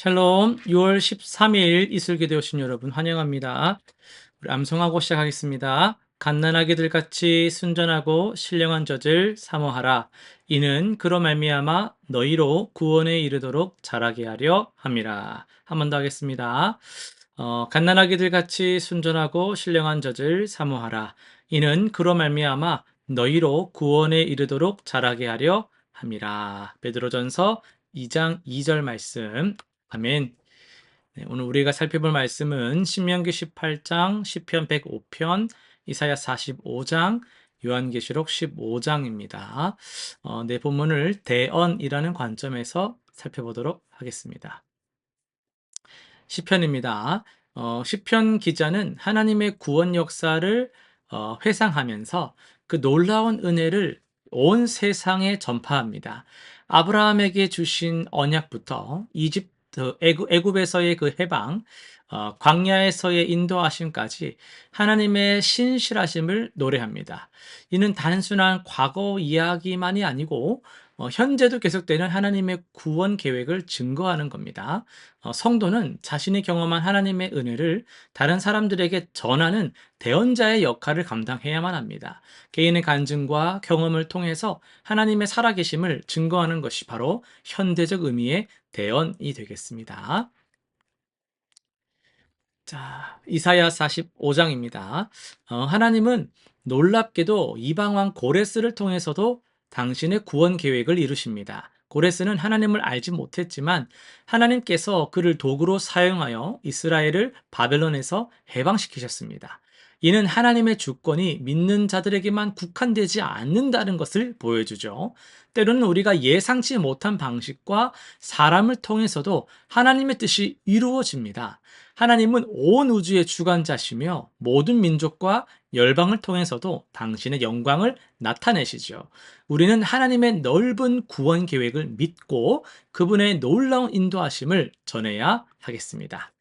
샬롬, 6월 13일 이슬기도 오신 여러분 환영합니다. 우리 암송하고 시작하겠습니다. 갓난아기들 같이 순전하고 신령한 젖을 사모하라. 이는 그로 말미암아 너희로 구원에 이르도록 자라게 하려 함이라. 한 번 더 하겠습니다. 갓난아기들 같이 순전하고 신령한 젖을 사모하라. 이는 그로 말미암아 너희로 구원에 이르도록 자라게 하려 함이라. 베드로전서 2장 2절 말씀. 아멘. 네, 오늘 우리가 살펴볼 말씀은 신명기 18장, 시편 105편, 이사야 45장, 요한계시록 15장입니다. 내 본문을 대언이라는 관점에서 살펴보도록 하겠습니다. 시편입니다. 시편 기자는 하나님의 구원 역사를 회상하면서 그 놀라운 은혜를 온 세상에 전파합니다. 아브라함에게 주신 언약부터 애굽에서의 그 해방, 광야에서의 인도하심까지 하나님의 신실하심을 노래합니다. 이는 단순한 과거 이야기만이 아니고 현재도 계속되는 하나님의 구원 계획을 증거하는 겁니다. 성도는 자신이 경험한 하나님의 은혜를 다른 사람들에게 전하는 대언자의 역할을 감당해야만 합니다. 개인의 간증과 경험을 통해서 하나님의 살아계심을 증거하는 것이 바로 현대적 의미의 대언이 되겠습니다. 자, 이사야 45장입니다. 하나님은 놀랍게도 이방왕 고레스를 통해서도 당신의 구원 계획을 이루십니다. 고레스는 하나님을 알지 못했지만 하나님께서 그를 도구로 사용하여 이스라엘을 바벨론에서 해방시키셨습니다. 이는 하나님의 주권이 믿는 자들에게만 국한되지 않는다는 것을 보여주죠. 때로는 우리가 예상치 못한 방식과 사람을 통해서도 하나님의 뜻이 이루어집니다. 하나님은 온 우주의 주관자시며 모든 민족과 열방을 통해서도 당신의 영광을 나타내시죠. 우리는 하나님의 넓은 구원 계획을 믿고 그분의 놀라운 인도하심을 전해야 하겠습니다.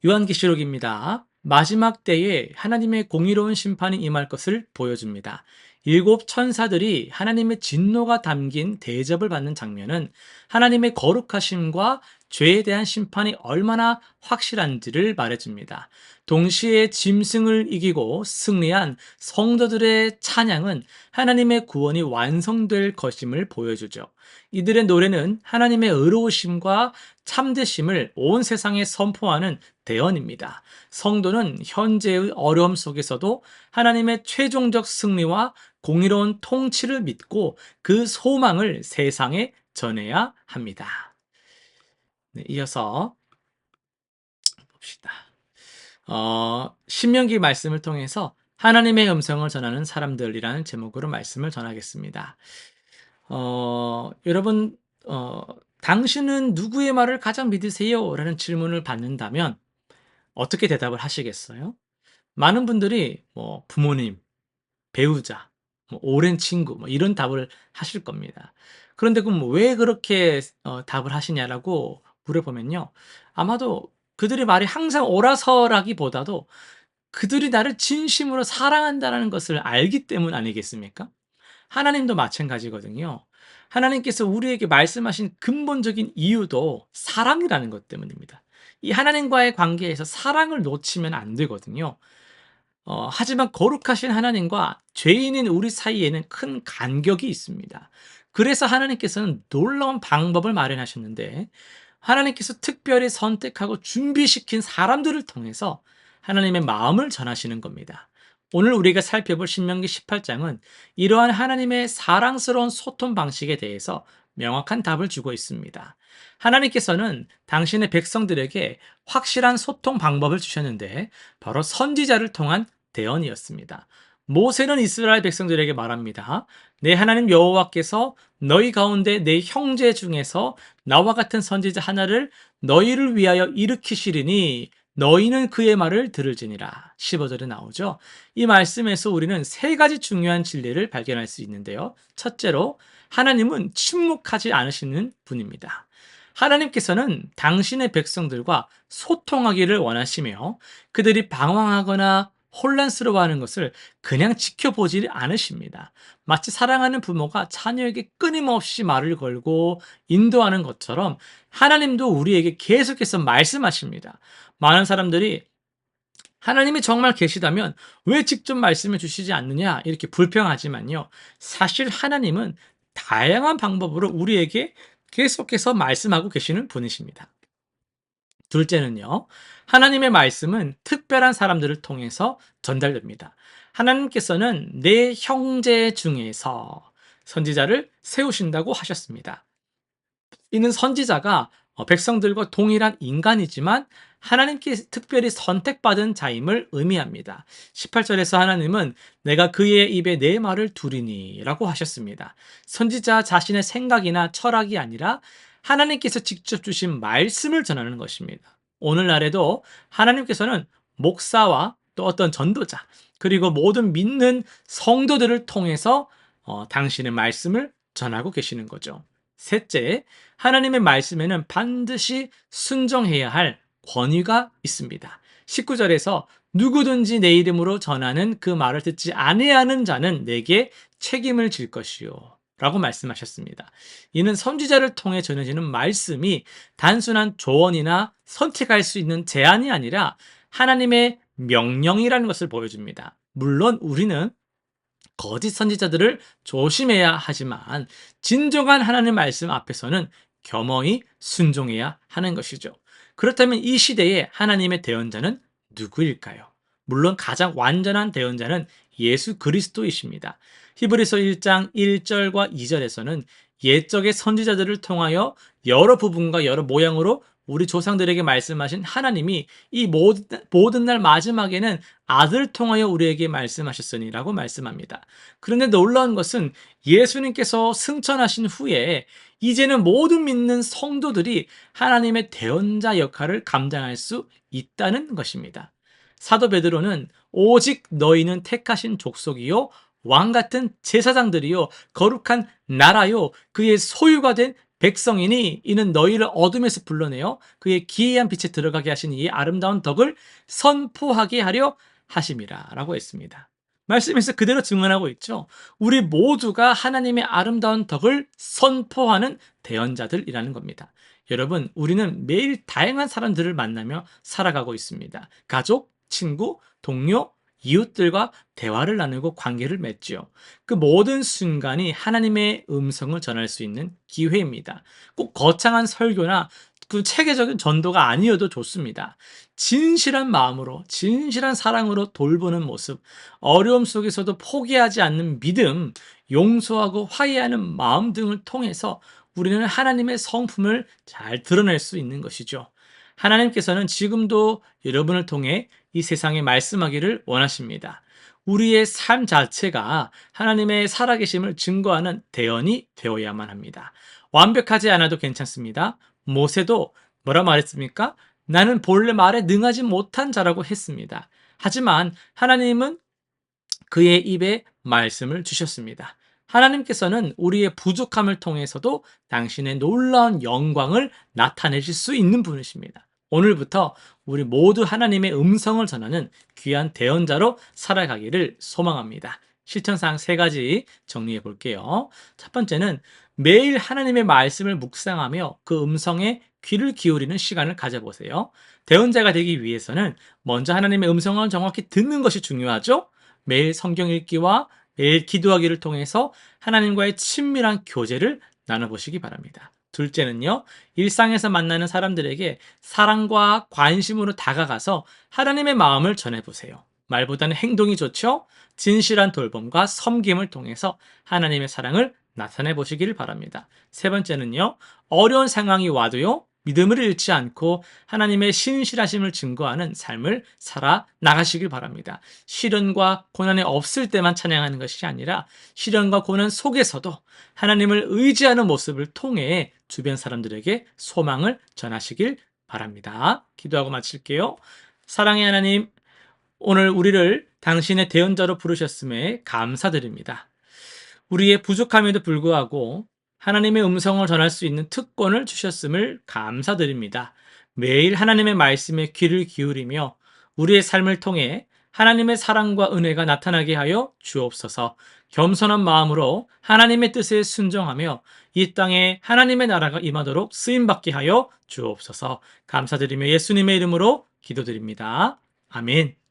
요한계시록입니다. 마지막 때에 하나님의 공의로운 심판이 임할 것을 보여줍니다. 일곱 천사들이 하나님의 진노가 담긴 대접을 받는 장면은 하나님의 거룩하심과 죄에 대한 심판이 얼마나 확실한지를 말해줍니다. 동시에 짐승을 이기고 승리한 성도들의 찬양은 하나님의 구원이 완성될 것임을 보여주죠. 이들의 노래는 하나님의 의로우심과 참되심을 온 세상에 선포하는 대언입니다. 성도는 현재의 어려움 속에서도 하나님의 최종적 승리와 공의로운 통치를 믿고 그 소망을 세상에 전해야 합니다. 네, 이어서 봅시다. 신명기 말씀을 통해서 하나님의 음성을 전하는 사람들이라는 제목으로 말씀을 전하겠습니다. 여러분, 당신은 누구의 말을 가장 믿으세요? 라는 질문을 받는다면 어떻게 대답을 하시겠어요? 많은 분들이 뭐 부모님, 배우자, 뭐 오랜 친구, 뭐 이런 답을 하실 겁니다. 그런데 그럼 왜 그렇게 답을 하시냐라고 물어보면요. 아마도 그들의 말이 항상 옳아서라기보다도 그들이 나를 진심으로 사랑한다는 것을 알기 때문 아니겠습니까? 하나님도 마찬가지거든요. 하나님께서 우리에게 말씀하신 근본적인 이유도 사랑이라는 것 때문입니다. 이 하나님과의 관계에서 사랑을 놓치면 안 되거든요. 하지만 거룩하신 하나님과 죄인인 우리 사이에는 큰 간격이 있습니다. 그래서 하나님께서는 놀라운 방법을 마련하셨는데, 하나님께서 특별히 선택하고 준비시킨 사람들을 통해서 하나님의 마음을 전하시는 겁니다. 오늘 우리가 살펴볼 신명기 18장은 이러한 하나님의 사랑스러운 소통 방식에 대해서 명확한 답을 주고 있습니다. 하나님께서는 당신의 백성들에게 확실한 소통 방법을 주셨는데 바로 선지자를 통한 대언이었습니다. 모세는 이스라엘 백성들에게 말합니다. 내 하나님 여호와께서 너희 가운데 내 형제 중에서 나와 같은 선지자 하나를 너희를 위하여 일으키시리니 너희는 그의 말을 들을지니라. 15절에 나오죠. 이 말씀에서 우리는 세 가지 중요한 진리를 발견할 수 있는데요. 첫째로 하나님은 침묵하지 않으시는 분입니다. 하나님께서는 당신의 백성들과 소통하기를 원하시며 그들이 방황하거나 혼란스러워하는 것을 그냥 지켜보지 않으십니다. 마치 사랑하는 부모가 자녀에게 끊임없이 말을 걸고 인도하는 것처럼 하나님도 우리에게 계속해서 말씀하십니다. 많은 사람들이 하나님이 정말 계시다면 왜 직접 말씀해 주시지 않느냐 이렇게 불평하지만요. 사실 하나님은 다양한 방법으로 우리에게 계속해서 말씀하고 계시는 분이십니다. 둘째는요, 하나님의 말씀은 특별한 사람들을 통해서 전달됩니다. 하나님께서는 내 형제 중에서 선지자를 세우신다고 하셨습니다. 이는 선지자가 백성들과 동일한 인간이지만 하나님께 특별히 선택받은 자임을 의미합니다. 18절에서 하나님은 내가 그의 입에 내 말을 두리니 라고 하셨습니다. 선지자 자신의 생각이나 철학이 아니라 하나님께서 직접 주신 말씀을 전하는 것입니다. 오늘날에도 하나님께서는 목사와 또 어떤 전도자, 그리고 모든 믿는 성도들을 통해서 당신의 말씀을 전하고 계시는 거죠. 셋째, 하나님의 말씀에는 반드시 순종해야 할 권위가 있습니다. 19절에서 누구든지 내 이름으로 전하는 그 말을 듣지 아니하는 자는 내게 책임을 질 것이요 라고 말씀하셨습니다. 이는 선지자를 통해 전해지는 말씀이 단순한 조언이나 선택할 수 있는 제안이 아니라 하나님의 명령이라는 것을 보여줍니다. 물론 우리는 거짓 선지자들을 조심해야 하지만 진정한 하나님 말씀 앞에서는 겸허히 순종해야 하는 것이죠. 그렇다면 이 시대에 하나님의 대언자는 누구일까요? 물론 가장 완전한 대언자는 예수 그리스도이십니다. 히브리서 1장 1절과 2절에서는 옛적의 선지자들을 통하여 여러 부분과 여러 모양으로 우리 조상들에게 말씀하신 하나님이 이 모든 날 마지막에는 아들을 통하여 우리에게 말씀하셨으니라고 말씀합니다. 그런데 놀라운 것은 예수님께서 승천하신 후에 이제는 모든 믿는 성도들이 하나님의 대언자 역할을 감당할 수 있다는 것입니다. 사도 베드로는 오직 너희는 택하신 족속이요 왕 같은 제사장들이요 거룩한 나라요 그의 소유가 된 백성이니 이는 너희를 어둠에서 불러내어 그의 기이한 빛에 들어가게 하신 이 아름다운 덕을 선포하게 하려 하심이라 라고 했습니다. 말씀에서 그대로 증언하고 있죠. 우리 모두가 하나님의 아름다운 덕을 선포하는 대언자들이라는 겁니다. 여러분, 우리는 매일 다양한 사람들을 만나며 살아가고 있습니다. 가족, 친구, 동료, 이웃들과 대화를 나누고 관계를 맺지요. 그 모든 순간이 하나님의 음성을 전할 수 있는 기회입니다. 꼭 거창한 설교나 그 체계적인 전도가 아니어도 좋습니다. 진실한 마음으로, 진실한 사랑으로 돌보는 모습, 어려움 속에서도 포기하지 않는 믿음, 용서하고 화해하는 마음 등을 통해서 우리는 하나님의 성품을 잘 드러낼 수 있는 것이죠. 하나님께서는 지금도 여러분을 통해 이 세상에 말씀하기를 원하십니다. 우리의 삶 자체가 하나님의 살아계심을 증거하는 대언이 되어야만 합니다. 완벽하지 않아도 괜찮습니다. 모세도 뭐라 말했습니까? 나는 본래 말에 능하지 못한 자라고 했습니다. 하지만 하나님은 그의 입에 말씀을 주셨습니다. 하나님께서는 우리의 부족함을 통해서도 당신의 놀라운 영광을 나타내실 수 있는 분이십니다. 오늘부터 우리 모두 하나님의 음성을 전하는 귀한 대언자로 살아가기를 소망합니다. 실천사항 3가지 정리해 볼게요. 첫 번째는 매일 하나님의 말씀을 묵상하며 그 음성에 귀를 기울이는 시간을 가져보세요. 대언자가 되기 위해서는 먼저 하나님의 음성을 정확히 듣는 것이 중요하죠. 매일 성경 읽기와 매일 기도하기를 통해서 하나님과의 친밀한 교제를 나눠보시기 바랍니다. 둘째는요, 일상에서 만나는 사람들에게 사랑과 관심으로 다가가서 하나님의 마음을 전해보세요. 말보다는 행동이 좋죠? 진실한 돌봄과 섬김을 통해서 하나님의 사랑을 나타내 보시기를 바랍니다. 세 번째는요, 어려운 상황이 와도요, 믿음을 잃지 않고 하나님의 신실하심을 증거하는 삶을 살아 나가시길 바랍니다. 시련과 고난이 없을 때만 찬양하는 것이 아니라 시련과 고난 속에서도 하나님을 의지하는 모습을 통해 주변 사람들에게 소망을 전하시길 바랍니다. 기도하고 마칠게요. 사랑의 하나님, 오늘 우리를 당신의 대언자로 부르셨음에 감사드립니다. 우리의 부족함에도 불구하고 하나님의 음성을 전할 수 있는 특권을 주셨음을 감사드립니다. 매일 하나님의 말씀에 귀를 기울이며 우리의 삶을 통해 하나님의 사랑과 은혜가 나타나게 하여 주옵소서. 겸손한 마음으로 하나님의 뜻에 순종하며 이 땅에 하나님의 나라가 임하도록 쓰임받게 하여 주옵소서. 감사드리며 예수님의 이름으로 기도드립니다. 아멘.